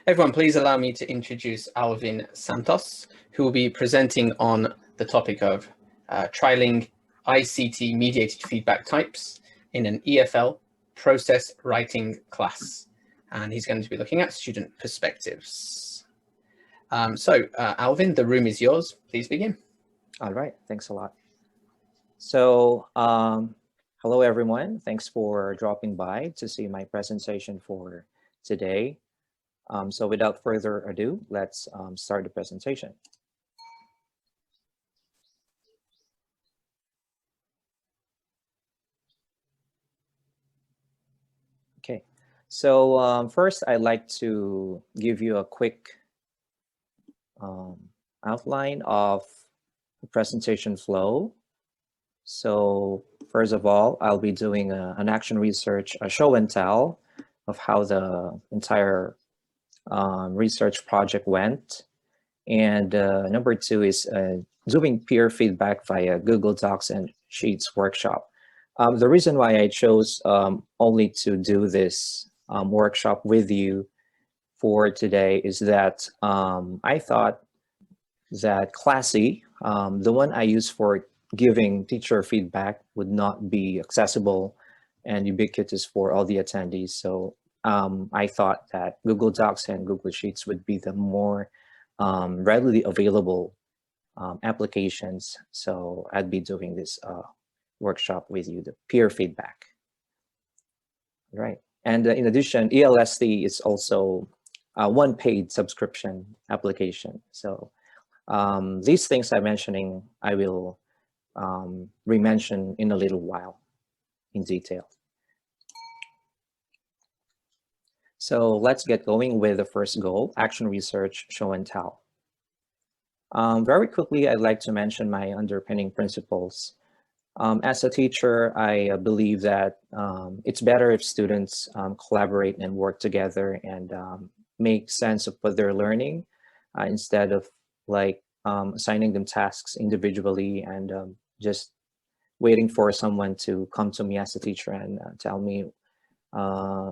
Everyone, please allow me to introduce Alvin Santos, who will be presenting on the topic of trialing ICT-mediated feedback types in an EFL process writing class. And he's going to be looking at student perspectives. Alvin, the room is yours. Please begin. All right, thanks a lot. So hello, everyone. Thanks for dropping by to see my presentation for today. So without further ado, let's start the presentation. Okay, so first I'd like to give you a quick outline of the presentation flow. So first of all, I'll be doing an action research, a show and tell of how the entire research project went. And number two is doing peer feedback via Google Docs and Sheets workshop. The reason why I chose only to do this workshop with you for today is that I thought that Classi, the one I use for giving teacher feedback, would not be accessible and ubiquitous for all the attendees. So I thought that Google Docs and Google Sheets would be the more readily available applications. So I'd be doing this workshop with you, the peer feedback. Right. And in addition, ELST is also one paid subscription application. So these things I'm mentioning, I will re-mention in a little while in detail. So let's get going with the first goal, action research, show and tell. Very quickly, I'd like to mention my underpinning principles. As a teacher, I believe that it's better if students collaborate and work together and make sense of what they're learning instead of like assigning them tasks individually and just waiting for someone to come to me as a teacher and tell me,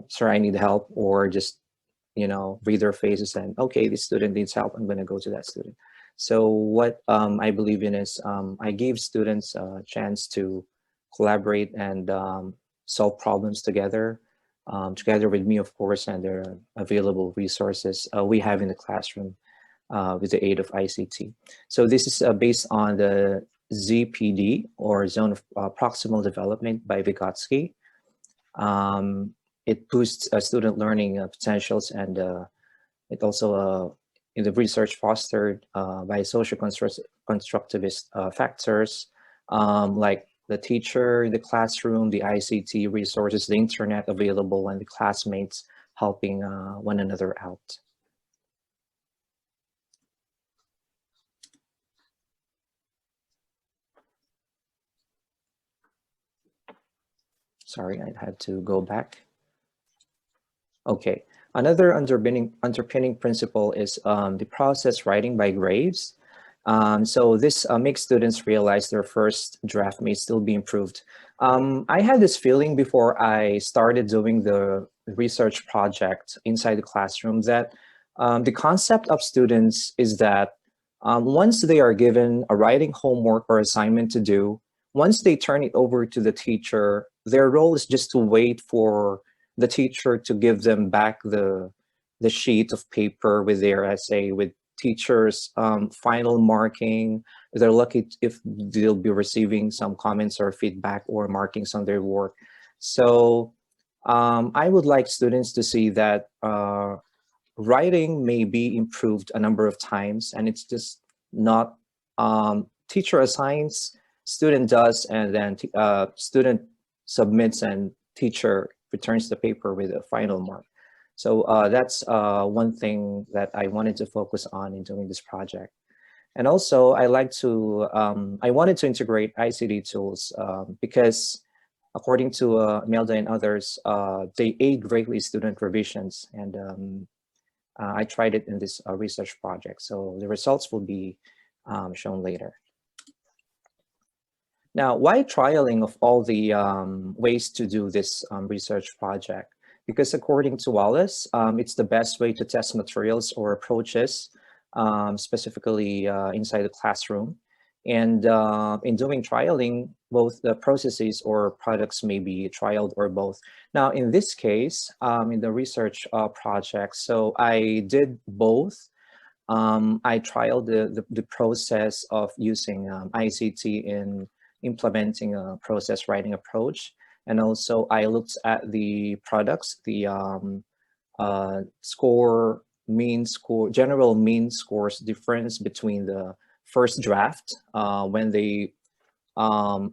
sir, I need help, or just, you know, read their faces and, okay, this student needs help, I'm gonna go to that student. So what I believe in is I give students a chance to collaborate and solve problems together, together with me, of course, and their available resources we have in the classroom with the aid of ICT. So this is based on the ZPD, or Zone of Proximal Development by Vygotsky. It boosts student learning potentials, and it also in the research fostered by social constructivist factors like the teacher, the classroom, the ICT resources, the internet available, and the classmates helping one another out. Sorry, I had to go back. Okay, another underpinning principle is the process writing by Graves. So this makes students realize their first draft may still be improved. I had this feeling before I started doing the research project inside the classroom that the concept of students is that once they are given a writing homework or assignment to do, once they turn it over to the teacher, their role is just to wait for the teacher to give them back the sheet of paper with their essay, with teachers' final marking. They're lucky if they'll be receiving some comments or feedback or markings on their work. So I would like students to see that writing may be improved a number of times, and it's just not teacher assigns, student does, and then student submits and teacher returns the paper with a final mark. So that's one thing that I wanted to focus on in doing this project. And also I wanted to integrate ICT tools because according to Imelda and others, they aid greatly student revisions, and I tried it in this research project. So the results will be shown later. Now, why trialing of all the ways to do this research project? because according to Wallace, it's the best way to test materials or approaches, specifically inside the classroom. And in doing trialing, both the processes or products may be trialed or both. Now, in this case, in the research project, so I did both. I trialed the process of using ICT in implementing a process writing approach. And also I looked at the products, the general mean scores difference between the first draft when they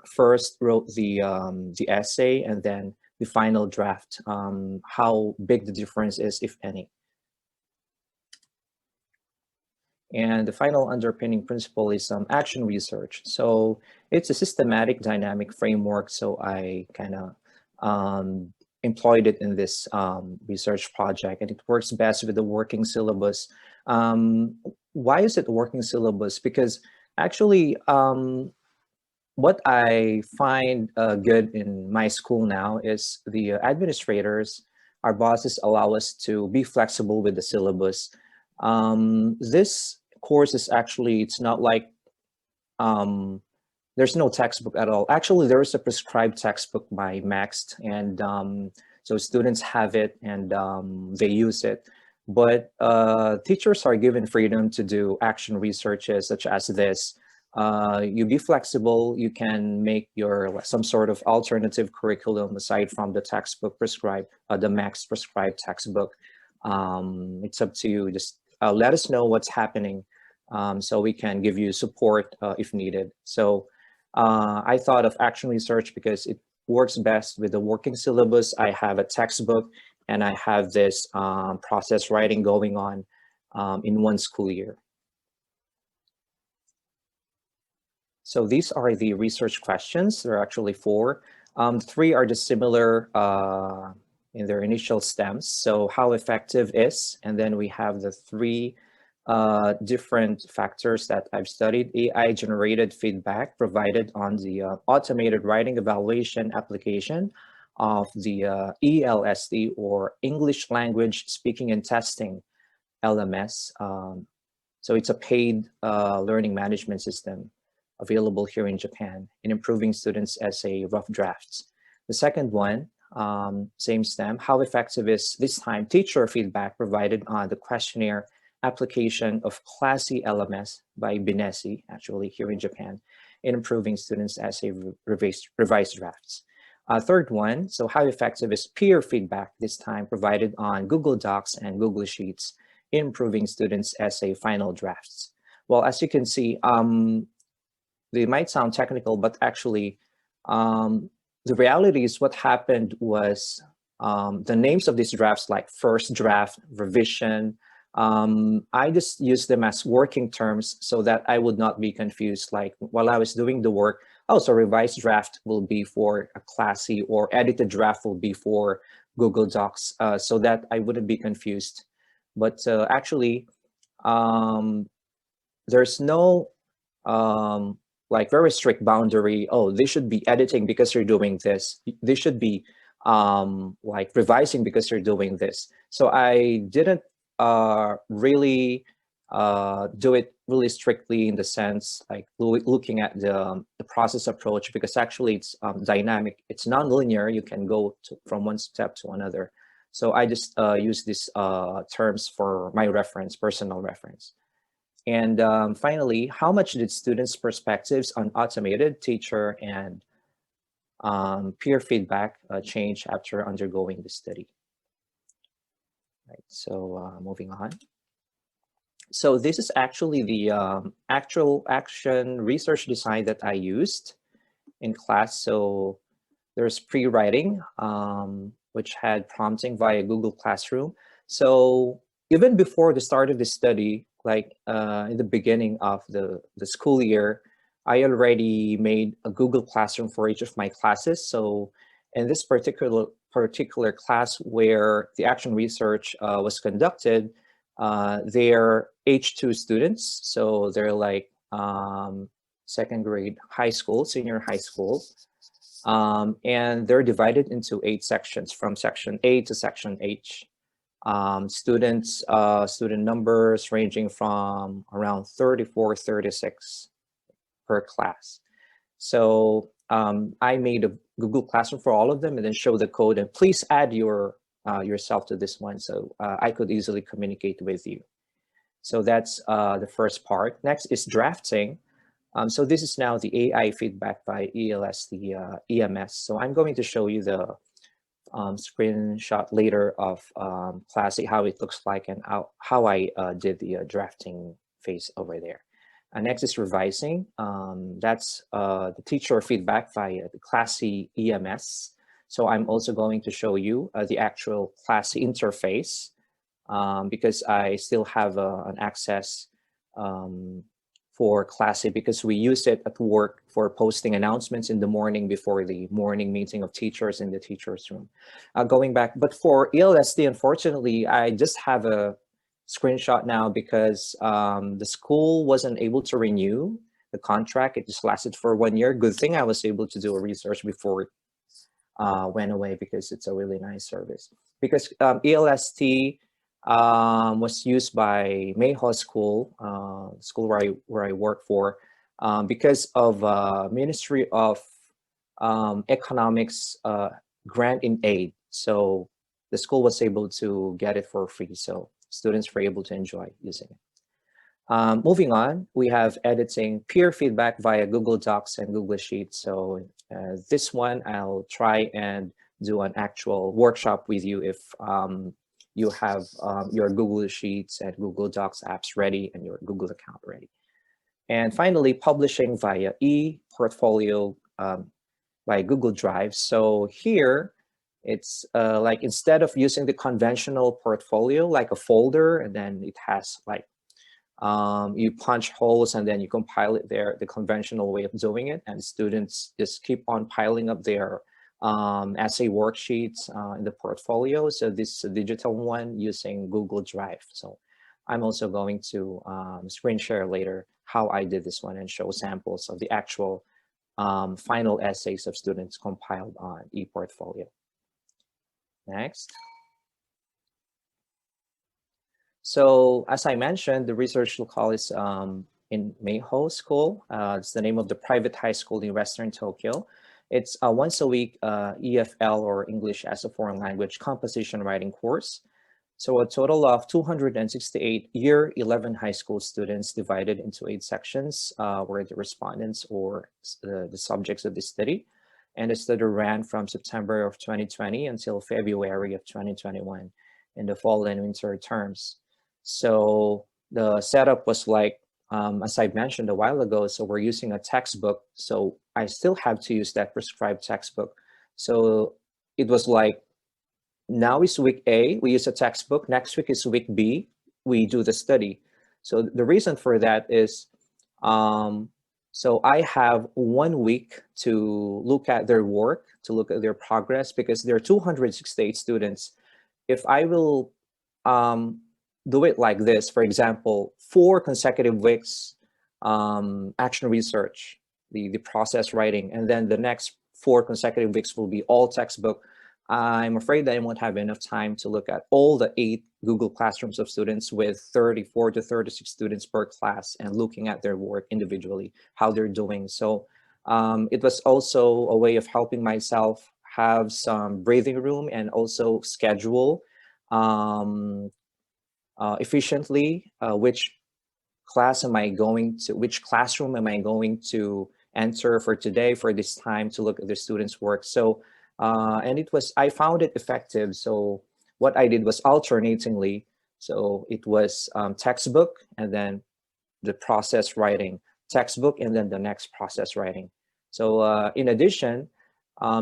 first wrote the essay, and then the final draft, how big the difference is, if any. And the final underpinning principle is action research. So it's a systematic dynamic framework. So I kind of employed it in this research project, and it works best with the working syllabus. Why is it working syllabus? Because actually, what I find good in my school now is the administrators, our bosses, allow us to be flexible with the syllabus. This course is actually, it's not like there's no textbook at all. Actually, there is a prescribed textbook by Maxed, and so students have it and they use it. But teachers are given freedom to do action researches such as this. You be flexible, you can make your some sort of alternative curriculum aside from the textbook prescribed, the Maxed prescribed textbook. It's up to you. Just let us know what's happening so we can give you support if needed. So I thought of action research because it works best with the working syllabus. I have a textbook and I have this process writing going on in one school year. So these are the research questions. There are actually 4. 3 are just similar in their initial stems. So how effective is, and then we have the 3 different factors that I've studied. AI generated feedback provided on the automated writing evaluation application of the ELST, or English Language Speaking and Testing, LMS. So it's a paid learning management system available here in Japan in improving students' essay rough drafts. The second one, same stem, how effective is this time teacher feedback provided on the questionnaire application of Classi LMS by Binesi, actually here in Japan, in improving students' essay revised drafts. Third one, so how effective is peer feedback, this time provided on Google Docs and Google Sheets, in improving students' essay final drafts. Well, as you can see, they might sound technical, but actually the reality is what happened was the names of these drafts, like first draft, revision, I just used them as working terms so that I would not be confused. Like while I was doing the work, oh, so revised draft will be for a Classi, or edited draft will be for Google Docs, so that I wouldn't be confused. But actually, there's no like very strict boundary. Oh, they should be editing because you're doing this. They should be like revising because you're doing this. So I didn't really do it really strictly in the sense like looking at the process approach, because actually it's dynamic, it's non-linear, you can go from one step to another. So I just use these terms for my reference, personal reference. And finally, how much did students' perspectives on automated teacher and peer feedback change after undergoing the study? Right, so moving on. So this is actually the actual action research design that I used in class. So there's pre-writing, which had prompting via Google Classroom. So even before the start of the study, like in the beginning of the school year, I already made a Google Classroom for each of my classes. So in this particular class where the action research was conducted, they're H2 students. So they're like second grade high school, senior high school. And they're divided into 8 sections from section A to section H. Student numbers ranging from around 34, 36 per class. So I made a Google Classroom for all of them and then show the code, and please add yourself to this one so I could easily communicate with you. So that's the first part. Next is drafting. So this is now the AI feedback by ELST EMS. So I'm going to show you the screenshot later of Classi, how it looks like, and how I did the drafting phase over there. Next is revising. That's the teacher feedback via the Classi EMS. So I'm also going to show you the actual Classi interface because I still have an access for Classi because we use it at work for posting announcements in the morning before the morning meeting of teachers in the teacher's room. Going back, but for ELST, unfortunately, I just have a screenshot now because the school wasn't able to renew the contract. It just lasted for 1 year. Good thing I was able to do a research before it went away because it's a really nice service. Because ELST was used by Mayhaw School, school where I work for, because of Ministry of Economics grant in aid. So the school was able to get it for free. So students were able to enjoy using it. Moving on, we have editing peer feedback via Google Docs and Google Sheets. So this one, I'll try and do an actual workshop with you if you have your Google Sheets and Google Docs apps ready and your Google account ready. And finally, publishing via e-portfolio by Google Drive. So here, it's like instead of using the conventional portfolio, like a folder, and then it has like, you punch holes and then you compile it there, the conventional way of doing it, and students just keep on piling up their essay worksheets in the portfolio. So this is a digital one using Google Drive. So I'm also going to screen share later how I did this one and show samples of the actual final essays of students compiled on ePortfolio. Next. So as I mentioned, the research locale is in Mayhaw School. It's the name of the private high school in Western Tokyo. It's a once a week EFL, or English as a Foreign Language, composition writing course. So a total of 268 year 11 high school students divided into 8 sections were the respondents or the subjects of the study. And the study ran from September of 2020 until February of 2021 in the fall and winter terms. So the setup was like, as I mentioned a while ago, so we're using a textbook. So I still have to use that prescribed textbook. So it was like, now is week A, we use a textbook. Next week is week B, we do the study. So the reason for that is, so I have 1 week to look at their work, to look at their progress, because there are 268 students. If I will do it like this, for example, 4 consecutive weeks, action research, the process writing, and then the next 4 consecutive weeks will be all textbook. I'm afraid that I won't have enough time to look at all the 8 Google Classrooms of students with 34 to 36 students per class and looking at their work individually, how they're doing. So it was also a way of helping myself have some breathing room and also schedule efficiently which classroom am I going to enter for today, for this time, to look at the students' work. So and I found it effective. So what I did was alternatingly, so it was textbook and then the process writing, textbook and then the next process writing. So in addition,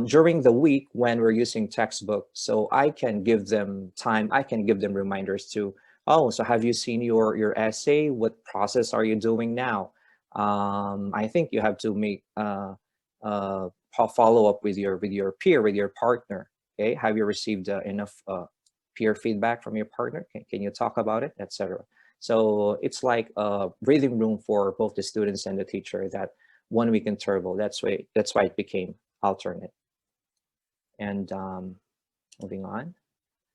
during the week when we're using textbook, so I can give them time, I can give them reminders to, oh, so have you seen your essay? What process are you doing now? I think you have to make follow up with your peer, with your partner. Okay, have you received enough peer feedback from your partner? Can you talk about it, etc. So it's like a breathing room for both the students and the teacher, that 1 week interval. That's why it became alternate. And moving on.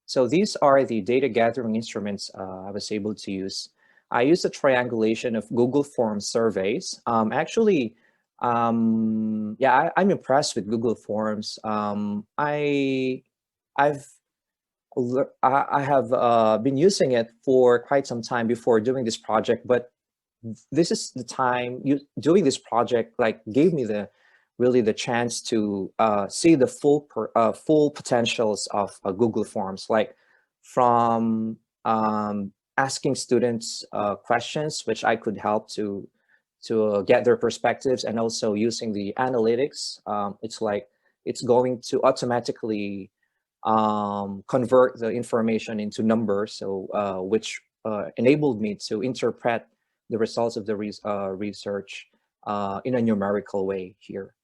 So these are the data gathering instruments I was able to use. I used a triangulation of Google Forms surveys. Actually, yeah, I'm impressed with Google Forms. I have been using it for quite some time before doing this project, but this is the time doing this project like gave me really the chance to see the full potentials of Google Forms, like from asking students questions, which I could help to get their perspectives, and also using the analytics. It's going to automatically convert the information into numbers, so which enabled me to interpret the results of the research in a numerical way here.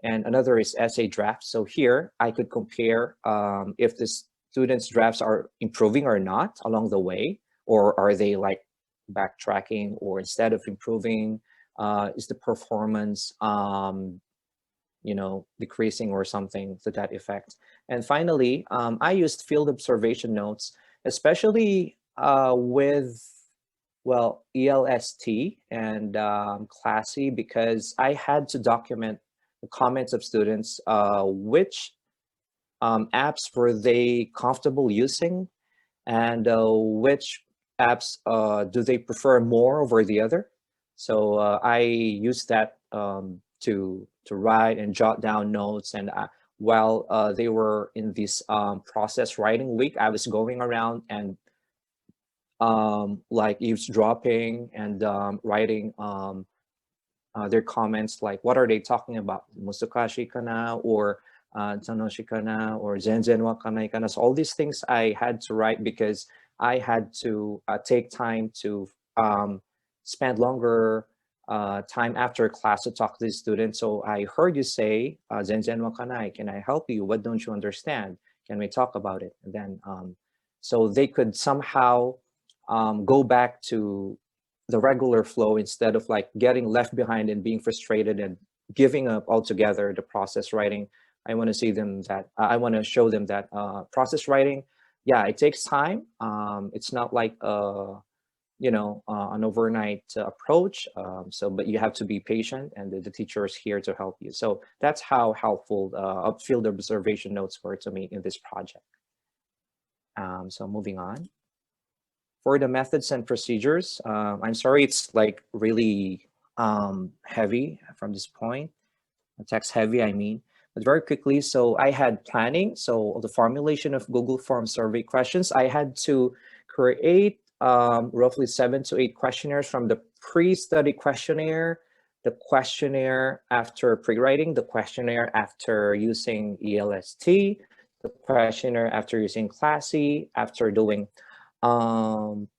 And another is essay drafts. So here I could compare if the students' drafts are improving or not along the way, or are they like backtracking, or instead of improving, is the performance decreasing or something to that effect. And finally, I used field observation notes, especially with, well, ELST and Classi, because I had to document the comments of students, which apps were they comfortable using, and which apps do they prefer more over the other. So I used that to write and jot down notes. And while they were in this process writing week, I was going around and like eavesdropping and writing their comments, like what are they talking about, musukashi kana, or tanoshi kana, or zenzen wa kanai kana. So all these things I had to write because I had to take time to spend longer time after class to talk to the students. So I heard you say zenzen wa kanai, can I help you, what don't you understand, can we talk about it? And then so they could somehow go back to the regular flow instead of like getting left behind and being frustrated and giving up altogether the process writing. I want to see them that I want to show them that process writing, yeah, it takes time. It's not like an overnight approach. But you have to be patient, and the teacher is here to help you. So that's how helpful field observation notes were to me in this project. So moving on. For the methods and procedures, I'm sorry, it's like really heavy from this point, text heavy, I mean, but very quickly. So I had planning. So the formulation of Google Form survey questions, I had to create roughly 7 to 8 questionnaires from the pre-study questionnaire, the questionnaire after pre-writing, the questionnaire after using ELST, the questionnaire after using Classi, after doing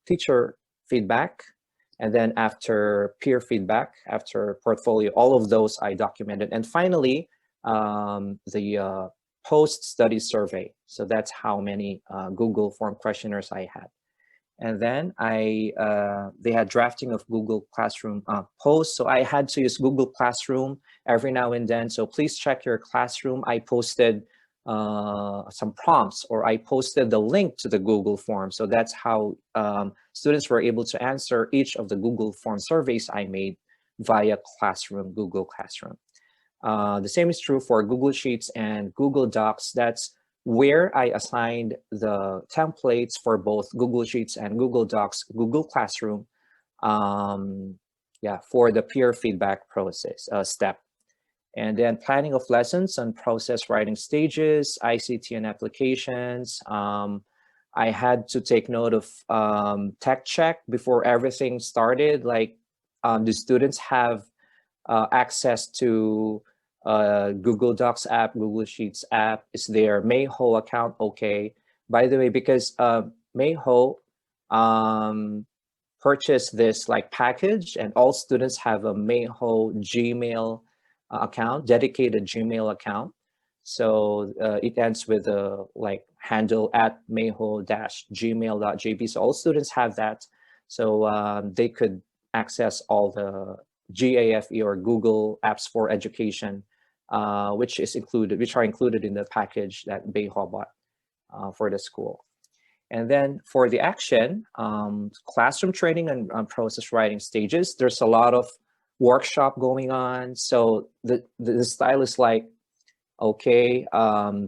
teacher feedback, and then after peer feedback, after portfolio, all of those I documented. And finally, the post-study survey. So that's how many Google Form questionnaires I had. And then they had drafting of Google Classroom posts. So I had to use Google Classroom every now and then. So please check your classroom. I posted some prompts, or I posted the link to the Google form. So that's how students were able to answer each of the Google Form surveys I made via Classroom, Google Classroom. The same is true for Google Sheets and Google Docs. That's where I assigned the templates for both Google Sheets and Google Docs, Google Classroom, for the peer feedback process step. And then planning of lessons and process writing stages, ICT and applications. I had to take note of tech check before everything started. Like, do students have access to Google Docs app, Google Sheets app? Is their Mayho account okay? By the way, because Mayho purchased this like package, and all students have a Mayho Gmail account, dedicated Gmail account. So it ends with a like handle at mayho-gmail.jp. So all students have that. So they could access all GAFE or Google Apps for Education, which are included in the package that Beihua bought for the school. And then for the action, classroom training and process writing stages, there's a lot of workshop going on. So the style is like, okay,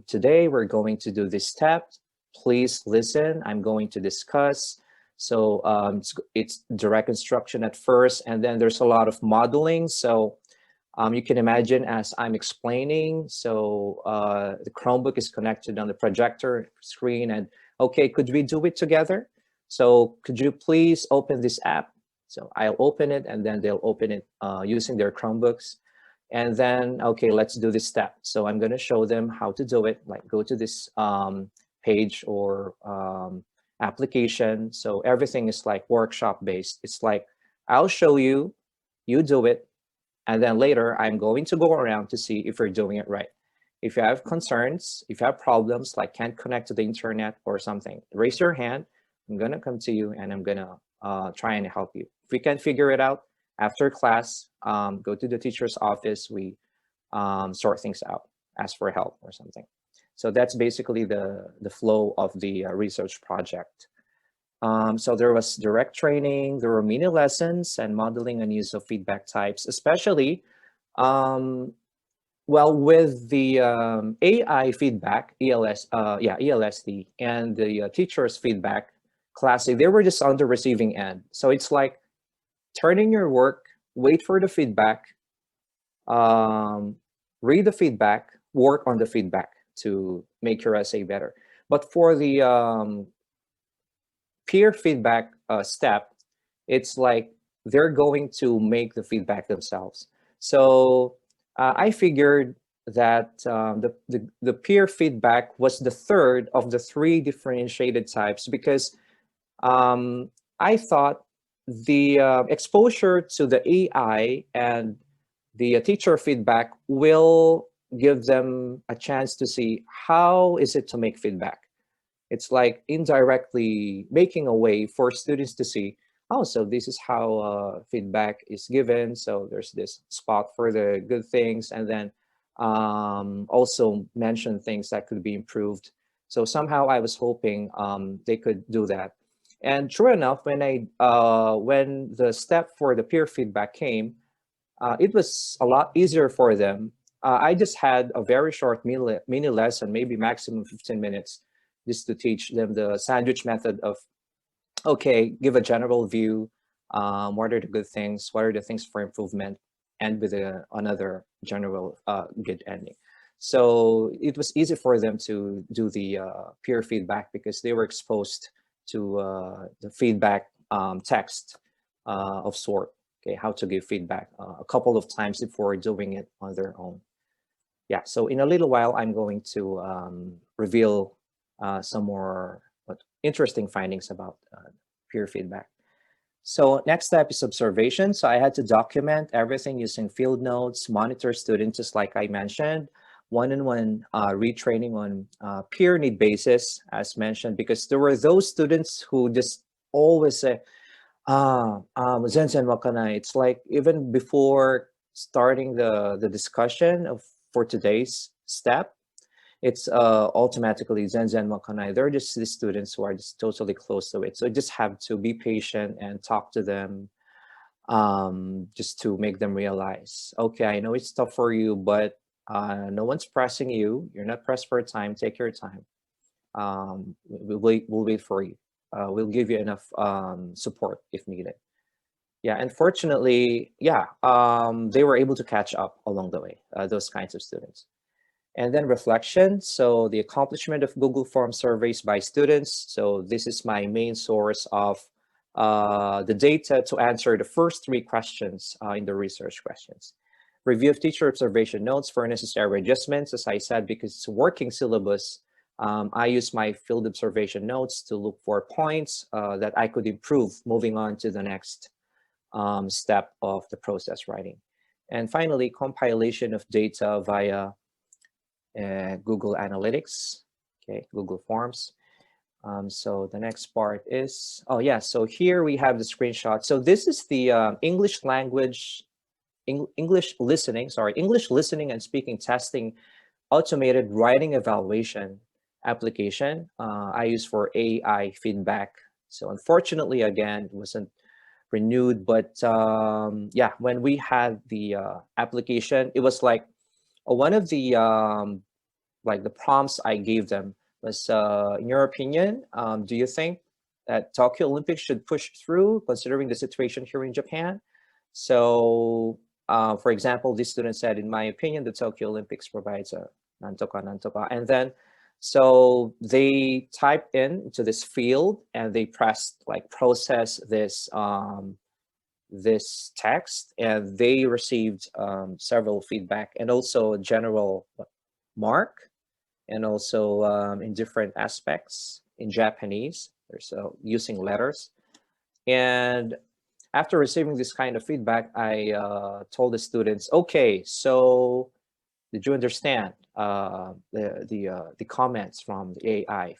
today we're going to do this step. Please listen, I'm going to discuss. So it's direct instruction at first, and then there's a lot of modeling. So you can imagine as I'm explaining, so the Chromebook is connected on the projector screen, and okay, could we do it together? So could you please open this app? So I'll open it, and then they'll open it using their Chromebooks. And then, okay, let's do this step. So I'm gonna show them how to do it, like go to this page or application. So everything is like workshop based. It's like, I'll show you, you do it, and then later I'm going to go around to see if you're doing it right. If you have concerns, if you have problems, like can't connect to the internet or something, raise your hand. I'm gonna come to you and I'm gonna try and help you. If we can't figure it out after class, go to the teacher's office, we sort things out, ask for help or something. So that's basically the flow of the research project. So there was direct training, there were mini lessons and modeling and use of feedback types, especially well, with the AI feedback, ELST, and the teacher's feedback, Classi, they were just on the receiving end. So it's like turning your work, wait for the feedback, read the feedback, work on the feedback to make your essay better. But for the peer feedback step, it's like they're going to make the feedback themselves. So I figured that the peer feedback was the third of the 3 differentiated types, because I thought the exposure to the AI and the teacher feedback will give them a chance to see how is it to make feedback. It's like indirectly making a way for students to see, oh, so this is how feedback is given. So there's this spot for the good things, and then also mention things that could be improved. So somehow I was hoping they could do that. And true enough, when the step for the peer feedback came, it was a lot easier for them. I just had a very short mini lesson, maybe maximum 15 minutes, just to teach them the sandwich method of, okay, give a general view, what are the good things, what are the things for improvement, and with another general good ending. So it was easy for them to do the peer feedback because they were exposed to the feedback text of sort, okay, how to give feedback a couple of times before doing it on their own. Yeah, so in a little while, I'm going to reveal some more interesting findings about peer feedback. So next step is observation. So I had to document everything using field notes, monitor students, just like I mentioned, one-on-one retraining on peer need basis, as mentioned, because there were those students who just always say, Zen Wakanai. It's like even before starting the discussion for today's step, it's automatically Zen Wakanai. They're just the students who are just totally close to it. So you just have to be patient and talk to them just to make them realize, okay, I know it's tough for you, but no one's pressing you. You're not pressed for time. Take your time. We'll wait for you. We'll give you enough support if needed. Yeah, and fortunately, yeah, they were able to catch up along the way, those kinds of students. And then reflection. So the accomplishment of Google Form surveys by students. So this is my main source of the data to answer the first 3 questions in the research questions. Review of teacher observation notes for necessary adjustments. As I said, because it's a working syllabus, I use my field observation notes to look for points that I could improve moving on to the next step of the process writing. And finally, compilation of data via Google Analytics, okay, Google Forms. So the next part is, oh yeah, so here we have the screenshot. So this is the English language English listening and speaking testing automated writing evaluation application I use for AI feedback. So unfortunately, again, it wasn't renewed, but yeah, when we had the application, it was like one of the like the prompts I gave them was, in your opinion, do you think that Tokyo Olympics should push through considering the situation here in Japan? So, for example, this student said, in my opinion, the Tokyo Olympics provides a nantoka. And then, so they typed into this field and they pressed like process this, this text, and they received several feedback and also general mark, and also in different aspects in Japanese. There's using letters. And after receiving this kind of feedback, I told the students, okay, so did you understand the comments from the AI?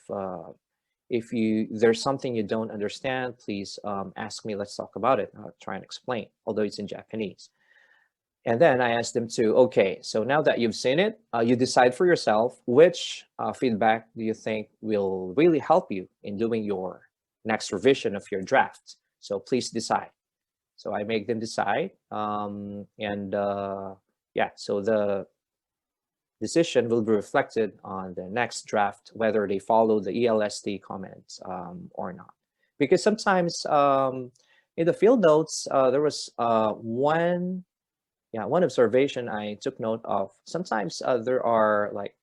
If there's something you don't understand, please ask me, let's talk about it. I'll try and explain, although it's in Japanese. And then I asked them to, okay, so now that you've seen it, you decide for yourself which feedback do you think will really help you in doing your next revision of your draft. So please decide. So I make them decide. Yeah, so the decision will be reflected on the next draft, whether they follow the ELST comments or not. Because sometimes in the field notes, there was one observation I took note of. Sometimes there are like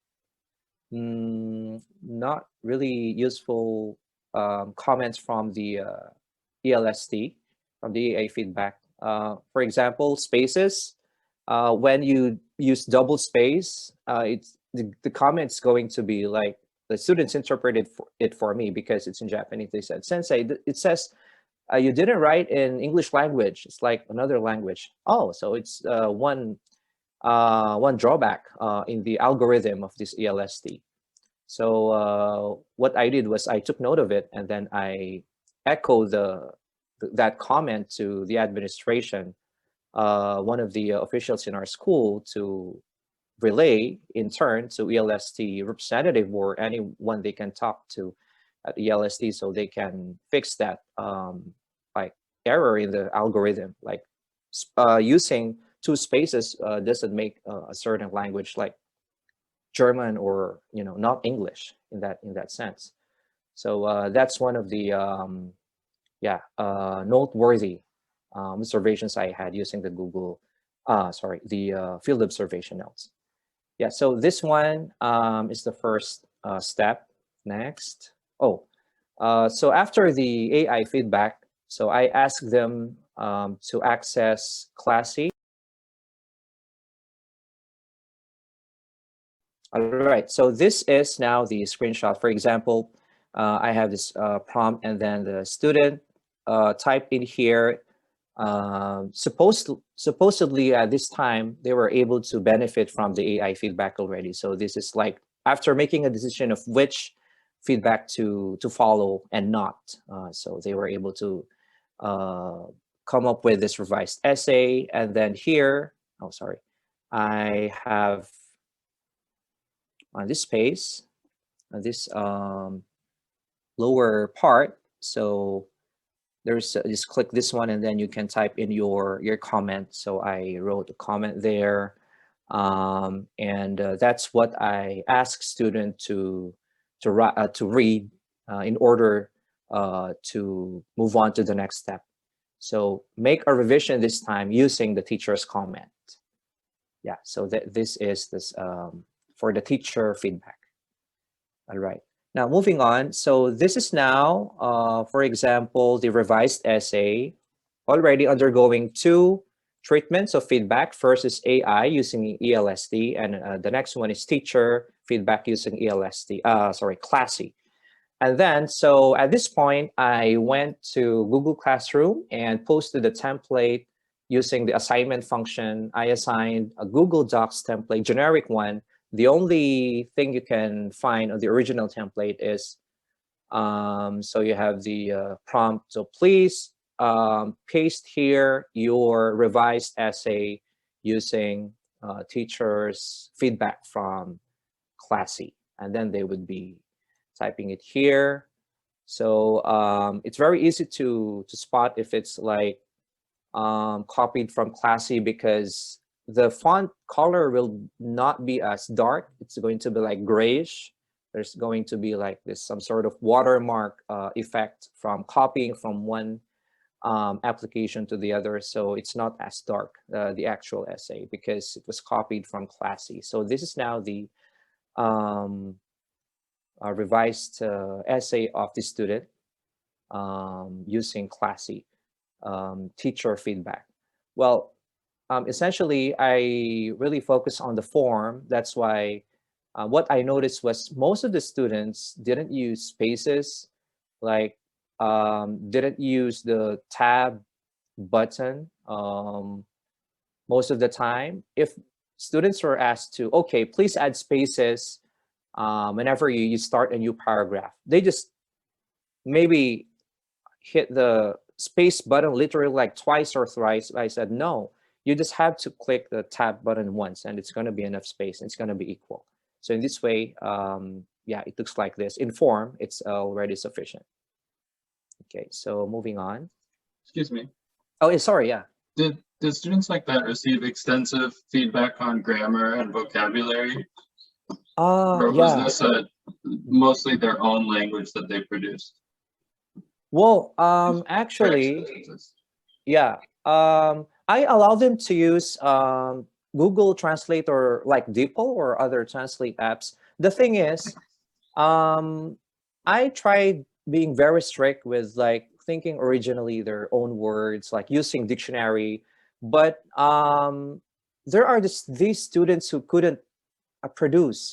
not really useful comments from the ELST, from the EA feedback. For example, spaces. When you use double space, it's the comment's going to be like, the students interpreted it for me because it's in Japanese. They said, "Sensei, it says you didn't write in English language. It's like another language." Oh, so it's one drawback in the algorithm of this ELST. So what I did was I took note of it, and then I echoed that comment to the administration, one of the officials in our school, to relay in turn to ELST representative or anyone they can talk to at ELST, so they can fix that like error in the algorithm. Like using two spaces doesn't make a certain language like German or not English in that sense. So that's one of the noteworthy observations I had using the the field observation notes. Yeah, so this one is the first step. Next. So after the AI feedback, so I asked them to access Classi. All right, so this is now the screenshot. For example, I have this prompt, and then the student typed in here. Supposedly at this time, they were able to benefit from the AI feedback already. So this is like after making a decision of which feedback to follow and not. So they were able to come up with this revised essay. And then here, I have on this page, this lower part. So there's just click this one, and then you can type in your comment. So I wrote a comment there, and that's what I ask student to read in order to move on to the next step. So make a revision this time using the teacher's comment. Yeah, so this is for the teacher feedback. All right. Now, moving on. So this is now, for example, the revised essay already undergoing 2 treatments of feedback. First is AI using ELST, and the next one is teacher feedback using Classi. And then, so at this point, I went to Google Classroom and posted a template using the assignment function. I assigned a Google Docs template, generic one. The only thing you can find on the original template is, so you have the prompt. So please paste here your revised essay using teachers' feedback from Classi, and then they would be typing it here. So it's very easy to spot if it's like copied from Classi, because the font color will not be as dark. It's going to be like grayish. There's going to be like this some sort of watermark effect from copying from one application to the other. So it's not as dark, the actual essay, because it was copied from Classi. So this is now the revised essay of the student using Classi teacher feedback. Well, essentially, I really focus on the form. That's why what I noticed was most of the students didn't use spaces, like didn't use the tab button most of the time. If students were asked to, okay, please add spaces whenever you start a new paragraph, they just maybe hit the space button literally like twice or thrice. I said, no, you just have to click the tab button once and it's going to be enough space and it's going to be equal. So in this way, yeah, it looks like this. In form, it's already sufficient. Okay, so moving on. Excuse me. Oh, sorry, yeah. Did students like that receive extensive feedback on grammar and vocabulary? Or was this mostly their own language that they produced? Well, actually, yeah. I allow them to use Google Translate or like DeepL or other translate apps. The thing is, I tried being very strict with like thinking originally their own words, like using dictionary. But there are these students who couldn't produce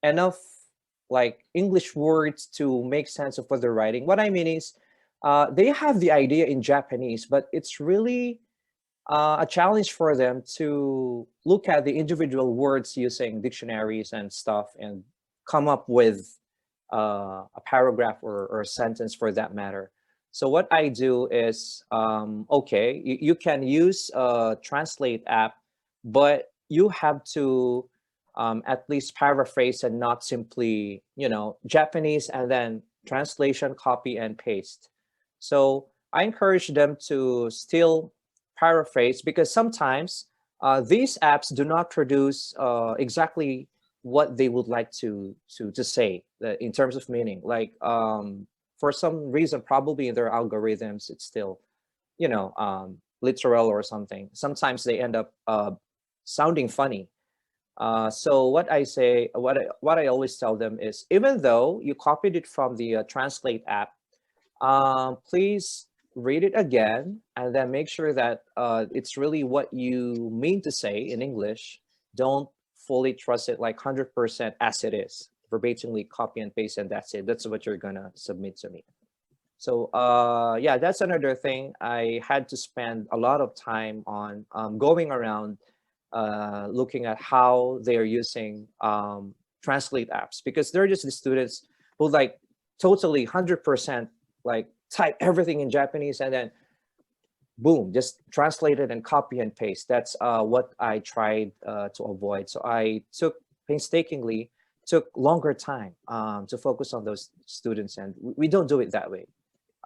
enough like English words to make sense of what they're writing. What I mean is, they have the idea in Japanese, but it's really a challenge for them to look at the individual words using dictionaries and stuff and come up with a paragraph or a sentence for that matter. So what I do is, okay, you can use a translate app, but you have to at least paraphrase and not simply, Japanese and then translation, copy and paste. So I encourage them to still paraphrase, because sometimes these apps do not produce exactly what they would like to say in terms of meaning. Like for some reason, probably in their algorithms, it's still, literal or something. Sometimes they end up sounding funny. So what I say, what I always tell them is, even though you copied it from the Translate app, please read it again and then make sure that it's really what you mean to say in English. Don't fully trust it like 100% as it is, verbatimly copy and paste, and that's it. That's what you're gonna submit to me. So yeah, that's another thing. I had to spend a lot of time on going around looking at how they're using translate apps, because they're just the students who like totally 100% like type everything in Japanese and then boom, just translate it and copy and paste. That's what I tried to avoid. So I painstakingly took longer time to focus on those students, and we don't do it that way.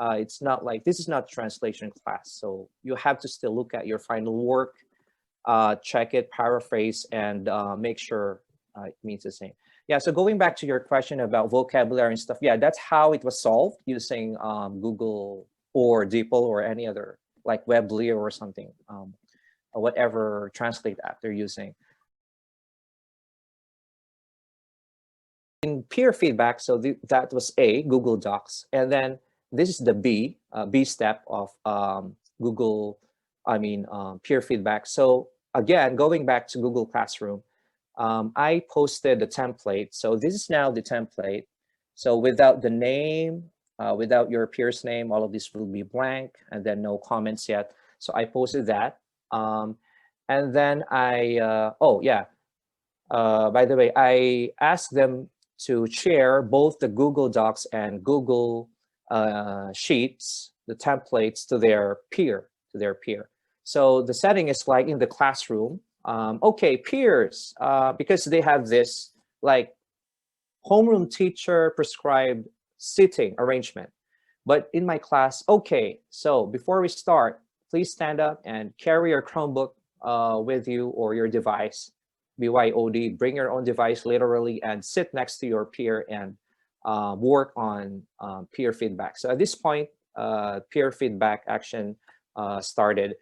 It's not like, this is not translation class, so you have to still look at your final work, check it, paraphrase, and make sure it means the same. Yeah, so going back to your question about vocabulary and stuff, yeah, that's how it was solved using Google or DeepL or any other like WebLeo or something, or whatever translate app they're using. In peer feedback, so that was A, Google Docs, and then this is the B step of peer feedback. So again, going back to Google Classroom, I posted the template. So this is now the template. So without the name, without your peer's name, all of this will be blank, and then no comments yet. So I posted that. And then I, by the way, I asked them to share both the Google Docs and Google Sheets, the templates, to their peer. So the setting is like in the classroom. Okay, peers, because they have this like homeroom teacher prescribed sitting arrangement. But in my class, okay, so before we start, please stand up and carry your Chromebook with you or your device, BYOD, bring your own device literally and sit next to your peer and work on peer feedback. So at this point, peer feedback action started.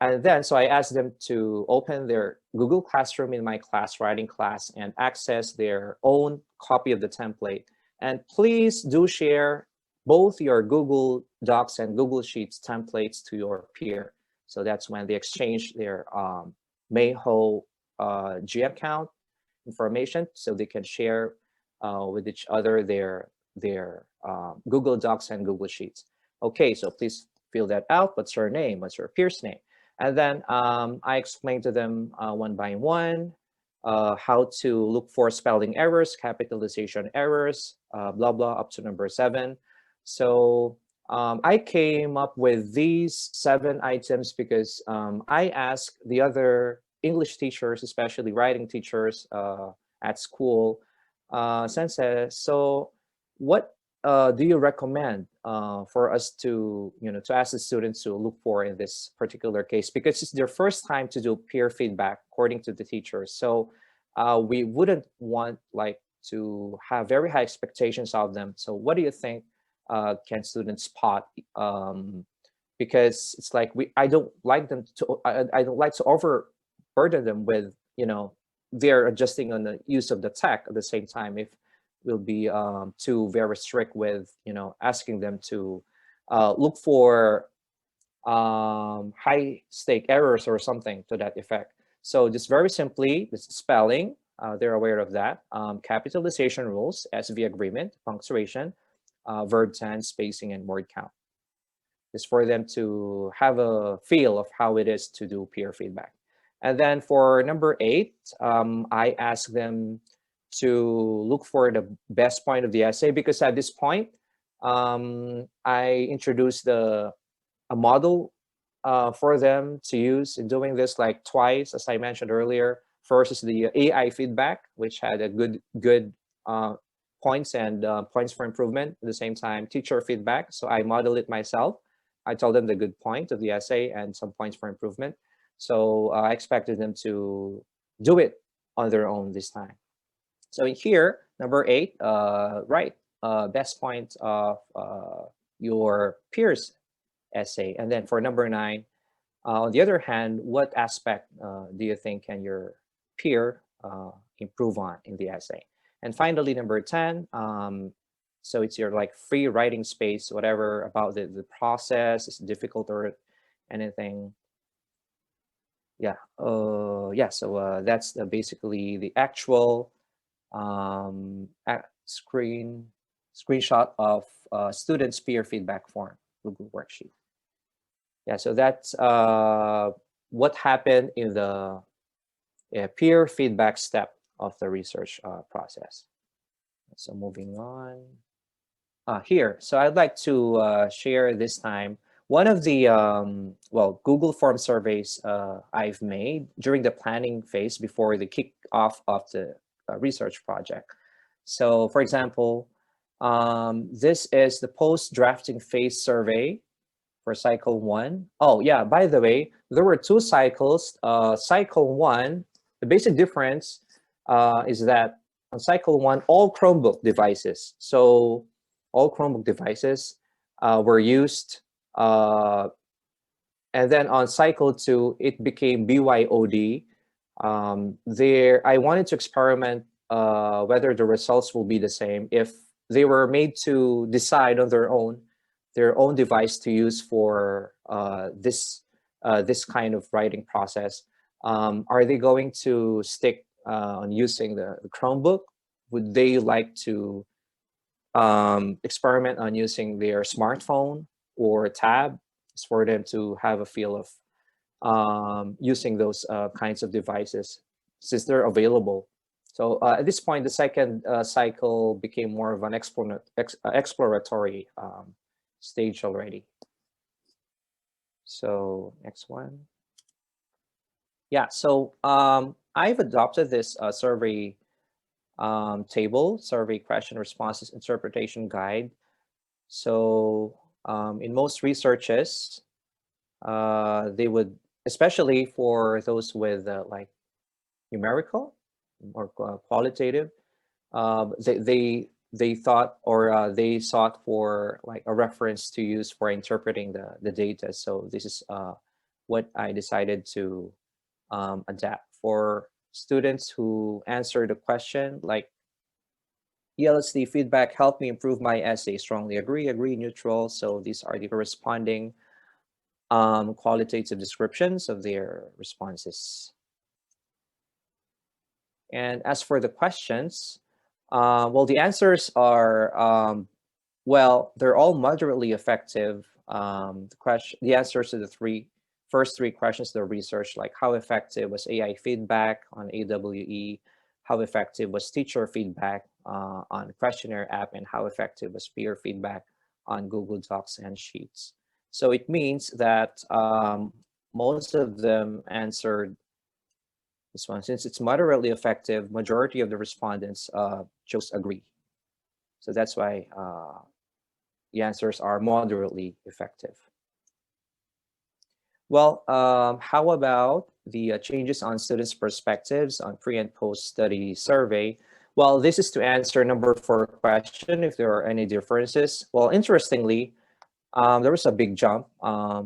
And then, so I asked them to open their Google Classroom in my class, writing class, and access their own copy of the template. And please do share both your Google Docs and Google Sheets templates to your peer. So that's when they exchange their Mayho G account information, so they can share with each other their Google Docs and Google Sheets. Okay, so please fill that out. What's your name? What's your peer's name? And then I explained to them one by one how to look for spelling errors, capitalization errors, blah, blah, up to number 7. So I came up with these 7 items because I asked the other English teachers, especially writing teachers at school, Sensei, so what do you recommend for us to, to ask the students to look for in this particular case? Because it's their first time to do peer feedback, according to the teachers. So we wouldn't want to have very high expectations of them. So what do you think can students spot? Because it's like I don't like them to, I don't like to overburden them with, they're adjusting on the use of the tech at the same time. If we'll be too very strict with, asking them to look for high stake errors or something to that effect. So just very simply, this is spelling, they're aware of that. Capitalization rules, SV agreement, punctuation, verb tense, spacing, and word count. Just for them to have a feel of how it is to do peer feedback. And then for number 8, I asked them to look for the best point of the essay, because at this point, I introduced a model for them to use in doing this like twice, as I mentioned earlier. First is the AI feedback, which had a good points and points for improvement. At the same time, teacher feedback. So I modeled it myself. I told them the good point of the essay and some points for improvement. So I expected them to do it on their own this time. So in here, number 8, write best point of your peer's essay. And then for number 9, on the other hand, what aspect do you think can your peer improve on in the essay? And finally, number 10, so it's your free writing space, whatever about the process is difficult or anything. Yeah, so that's basically the actual screenshot of students' peer feedback form, Google worksheet. Yeah, so that's what happened in the peer feedback step of the research process. So moving on here. So I'd like to share this time one of the Google form surveys I've made during the planning phase before the kickoff of the research project. So for example, this is the post-drafting phase survey for cycle 1. Oh yeah, by the way, there were 2 cycles. Cycle 1, the basic difference is that on cycle 1, all Chromebook devices, so all Chromebook devices were used. And then on cycle 2, it became BYOD. I wanted to experiment whether the results will be the same if they were made to decide on their own device to use for this kind of writing process. Are they going to stick on using the Chromebook? Would they like to experiment on using their smartphone or tab? It's for them to have a feel of using those kinds of devices since they're available. So at this point, the second cycle became more of an exploratory stage already. So next one. Yeah, so I've adopted this survey table, survey question responses interpretation guide. So in most researches, they would, especially for those with like numerical or qualitative, they thought, or they sought for like a reference to use for interpreting the data. So this is what I decided to adapt for students who answer the question like, ELST feedback helped me improve my essay. Strongly agree, agree, neutral. So these are the corresponding qualitative descriptions of their responses. And as for the questions, well, the answers are, well, they're all moderately effective. The answers to the first three questions of the research, like how effective was AI feedback on AWE, how effective was teacher feedback on Questionnaire app, and how effective was peer feedback on Google Docs and Sheets. So it means that most of them answered this one. Since it's moderately effective, majority of the respondents chose agree. So that's why the answers are moderately effective. Well, how about the changes on students' perspectives on pre and post-study survey? Well, this is to answer number 4 question, if there are any differences. Well, interestingly, there was a big jump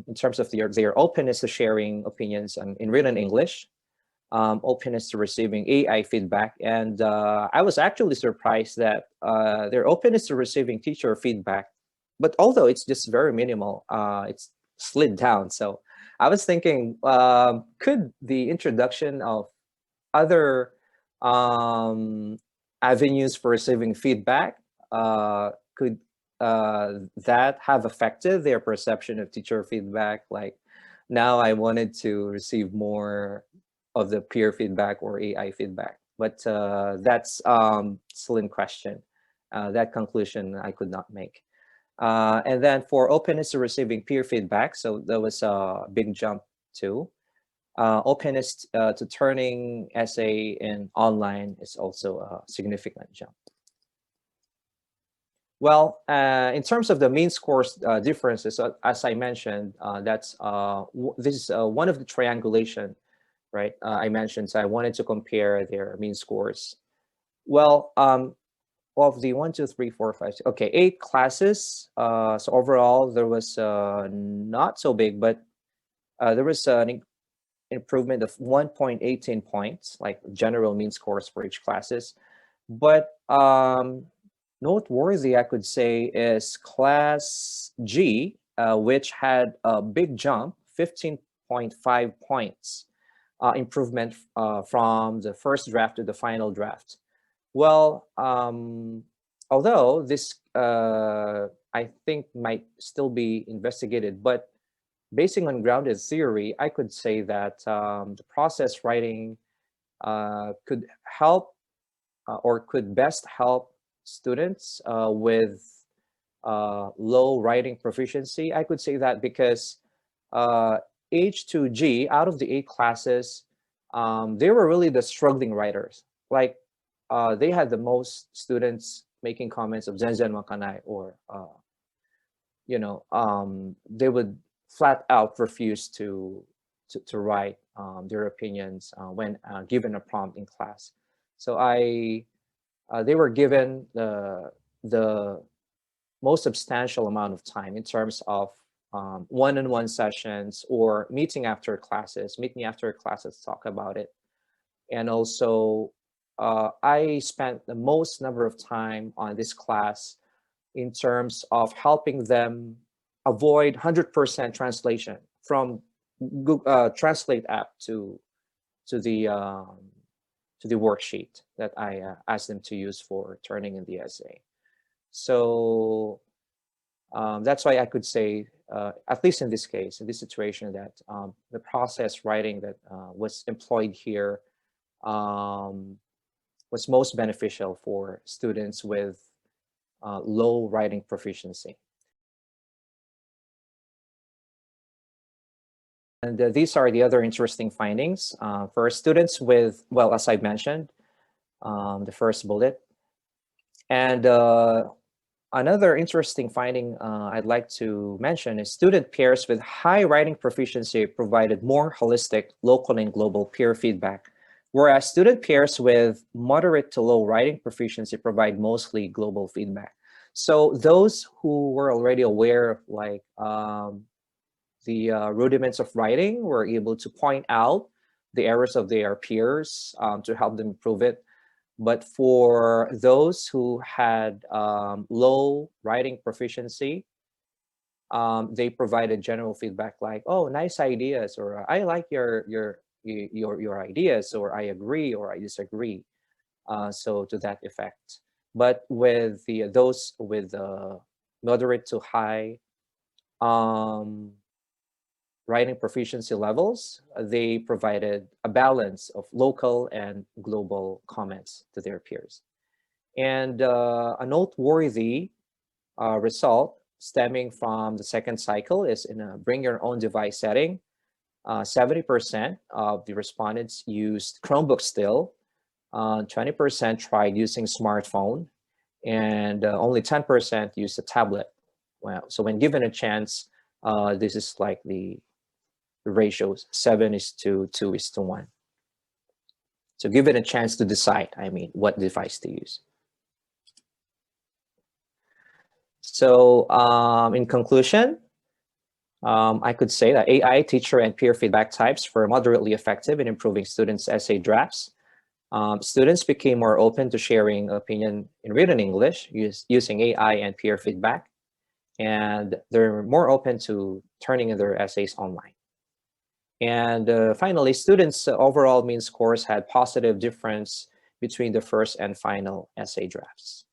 in terms of their openness to sharing opinions in written English, openness to receiving AI feedback. And I was actually surprised that their openness to receiving teacher feedback, but although it's just very minimal, it's slid down. So I was thinking, could the introduction of other avenues for receiving feedback, could that have affected their perception of teacher feedback? Like, now I wanted to receive more of the peer feedback or AI feedback, but that's still in question. That conclusion I could not make. And then for openness to receiving peer feedback, so there was a big jump too. Openness to turning essay in online is also a significant jump. Well, in terms of the mean scores differences, as I mentioned, that's this is one of the triangulation, right? I mentioned, so I wanted to compare their mean scores. Well, of the 1, 2, 3, 4, 5, 6, okay, 8 classes. So overall, there was not so big, but there was an improvement of 1.18 points, like general mean scores for each classes. But noteworthy, I could say, is Class G, which had a big jump, 15.5 points improvement from the first draft to the final draft. Well, although this, I think, might still be investigated, but basing on grounded theory, I could say that the process writing could help or could best help students with low writing proficiency. I could say that because H2G, out of the 8 classes, they were really the struggling writers. Like, they had the most students making comments of Zen Makanai, or, you know, they would flat out refuse to write their opinions when given a prompt in class. So they were given the most substantial amount of time in terms of one-on-one sessions or meet me after classes to talk about it. And also, I spent the most number of time on this class in terms of helping them avoid 100% translation from Google Translate app to the worksheet that I asked them to use for turning in the essay. So that's why I could say, at least in this case, in this situation, that the process writing that was employed here was most beneficial for students with low writing proficiency. And these are the other interesting findings. For students with, well, as I mentioned, the first bullet. And another interesting finding I'd like to mention is student pairs with high writing proficiency provided more holistic local and global peer feedback, whereas student pairs with moderate to low writing proficiency provide mostly global feedback. So those who were already aware of like the rudiments of writing were able to point out the errors of their peers to help them improve it. But for those who had low writing proficiency, they provided general feedback like, "Oh, nice ideas," or "I like your ideas," or "I agree," or "I disagree." So to that effect. But with those with moderate to high writing proficiency levels, they provided a balance of local and global comments to their peers. And a noteworthy result stemming from the second cycle is in a bring your own device setting. 70% of the respondents used Chromebook still, 20% tried using smartphone, and only 10% used a tablet. Well, so when given a chance, this is like the ratios 7:2:1. So give it a chance to decide, what device to use. So in conclusion, I could say that AI, teacher, and peer feedback types were moderately effective in improving students' essay drafts. Students became more open to sharing opinion in written English using AI and peer feedback, and they're more open to turning in their essays online. And finally, students' overall mean scores had positive difference between the first and final essay drafts.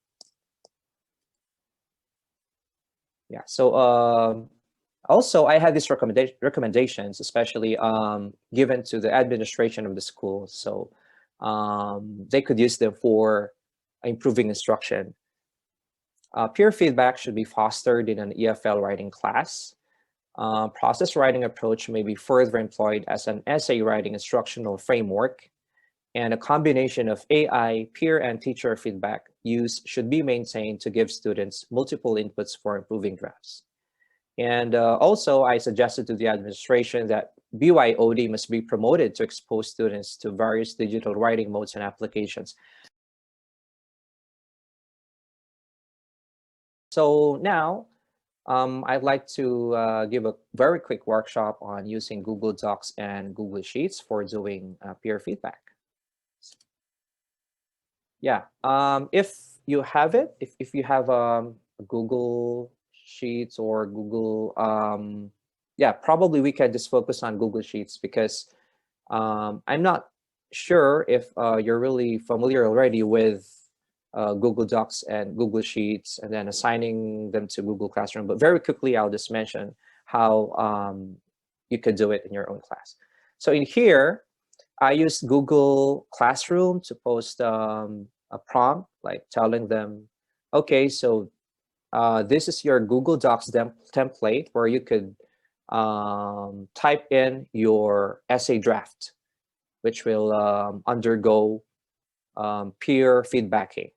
Yeah, so also I had these recommendations, especially given to the administration of the school. So they could use them for improving instruction. Peer feedback should be fostered in an EFL writing class. Process writing approach may be further employed as an essay writing instructional framework, and a combination of AI, peer, and teacher feedback use should be maintained to give students multiple inputs for improving drafts. And also, I suggested to the administration that BYOD must be promoted to expose students to various digital writing modes and applications. So now, I'd like to give a very quick workshop on using Google Docs and Google Sheets for doing peer feedback. Yeah, if you have it, if you have Google Sheets or Google, yeah, probably we can just focus on Google Sheets because I'm not sure if you're really familiar already with Google Docs and Google Sheets and then assigning them to Google Classroom. But very quickly, I'll just mention how you could do it in your own class. So in here, I used Google Classroom to post a prompt, like telling them, okay, so this is your Google Docs template where you could type in your essay draft, which will undergo peer feedbacking.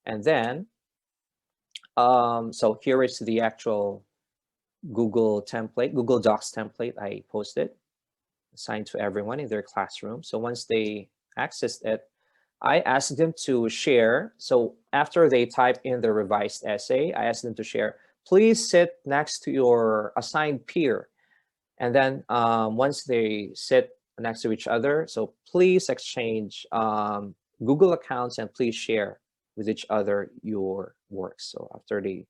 And then, so here is the actual Google template, Google Docs template I posted, assigned to everyone in their classroom. So once they accessed it, I asked them to share. So after they type in the revised essay, I asked them to share, please sit next to your assigned peer. And then once they sit next to each other, so please exchange Google accounts and please share with each other your works. So after they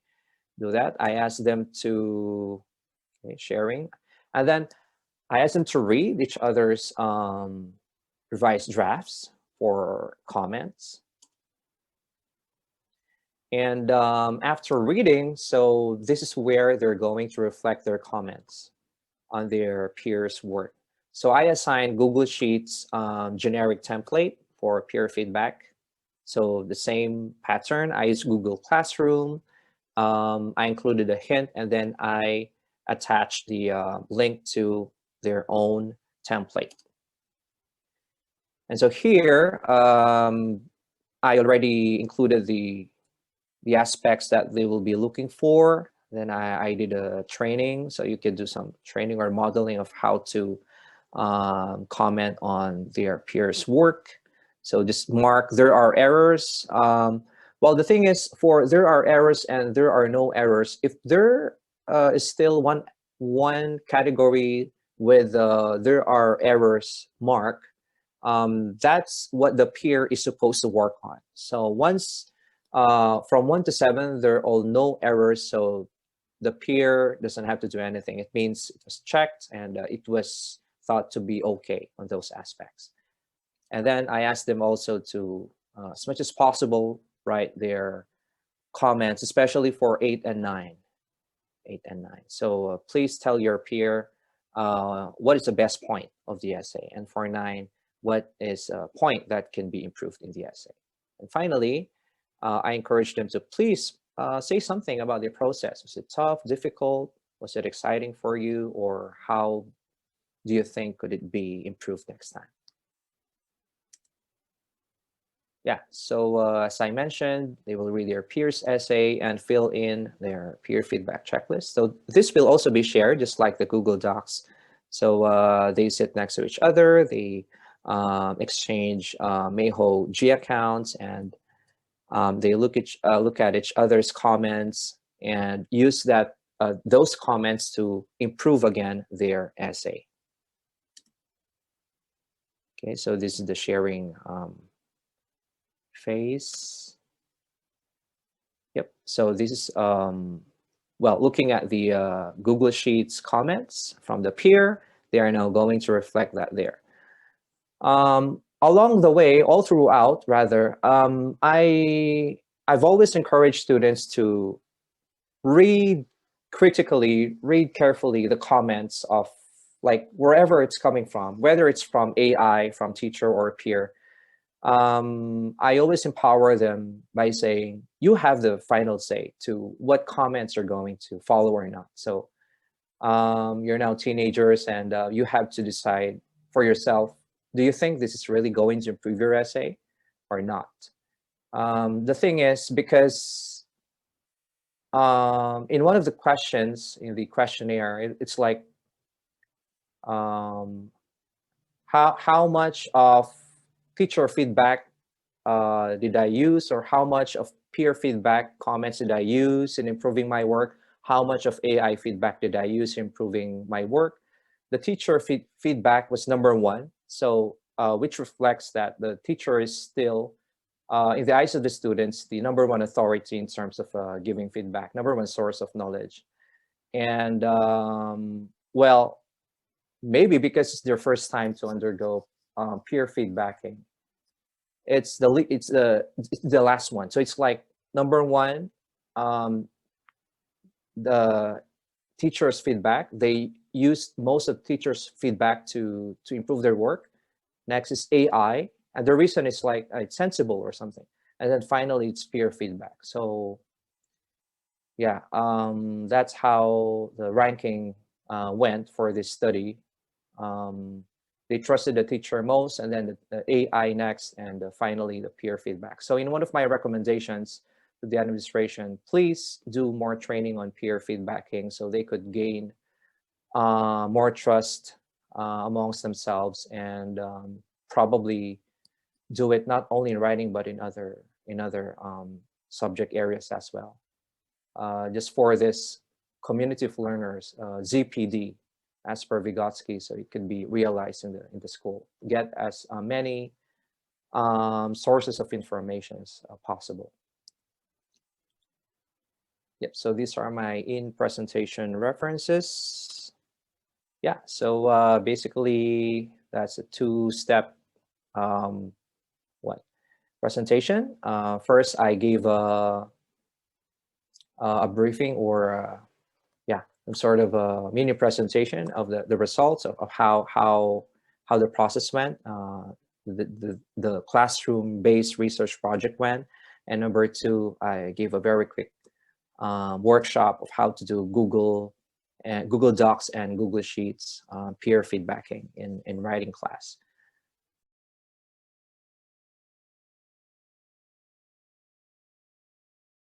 do that, I asked them to sharing, and then I asked them to read each other's revised drafts for comments. And after reading, so this is where they're going to reflect their comments on their peers' work. So I assigned Google Sheets generic template for peer feedback. So the same pattern, I used Google Classroom. I included a hint, and then I attached the link to their own template. And so here, I already included the aspects that they will be looking for. Then I did a training, so you can do some training or modeling of how to comment on their peers' work. So just mark there are errors. Well, the thing is, for there are errors and there are no errors, if there is still one category with there are errors mark, that's what the peer is supposed to work on. So once from 1 to 7, there are all no errors, so the peer doesn't have to do anything. It means it was checked and it was thought to be okay on those aspects. And then I asked them also to, as much as possible, write their comments, especially for 8 and 9. 8 and 9. So please tell your peer what is the best point of the essay, and for 9, what is a point that can be improved in the essay. And finally, I encourage them to please say something about the process. Was it tough, difficult? Was it exciting for you? Or how do you think could it be improved next time? Yeah, so as I mentioned, they will read their peer's essay and fill in their peer feedback checklist. So this will also be shared just like the Google Docs. So they sit next to each other, they exchange Mayho G accounts, and they look at each other's comments and use that those comments to improve again their essay. Okay, so this is the sharing phase. Yep, so this is, well, looking at the Google Sheets comments from the peer, they are now going to reflect that there. Along the way, all throughout, rather, I've always encouraged students to read critically, read carefully the comments of, like, wherever it's coming from, whether it's from AI, from teacher or peer. I always empower them by saying, you have the final say to what comments you're going to follow or not. So you're now teenagers and you have to decide for yourself, do you think this is really going to improve your essay or not? The thing is, because in one of the questions in the questionnaire, it's like, how much of teacher feedback did I use, or how much of peer feedback comments did I use in improving my work? How much of AI feedback did I use in improving my work? The teacher feedback was #1, so which reflects that the teacher is still, in the eyes of the students, the #1 authority in terms of giving feedback, #1 source of knowledge. And well, maybe because it's their first time to undergo peer feedbacking, it's the last one. So it's like #1, the teacher's feedback. They used most of teachers' feedback to improve their work. Next is AI, and the reason is like it's sensible or something. And then finally, it's peer feedback. So yeah, that's how the ranking went for this study. They trusted the teacher most, and then the AI next, and finally the peer feedback. So in one of my recommendations to the administration, please do more training on peer feedbacking so they could gain more trust amongst themselves, and probably do it not only in writing but in other subject areas as well. Just for this community of learners, ZPD, as per Vygotsky, so it can be realized in the school. Get as many sources of information as possible. Yep, so these are my in-presentation references. Yeah, so basically that's a two-step presentation. First, I gave a briefing, or sort of a mini presentation of the results of how the process went, the classroom-based research project went. And #2, I gave a very quick workshop of how to do Google and Google Docs and Google Sheets, peer feedbacking in writing class.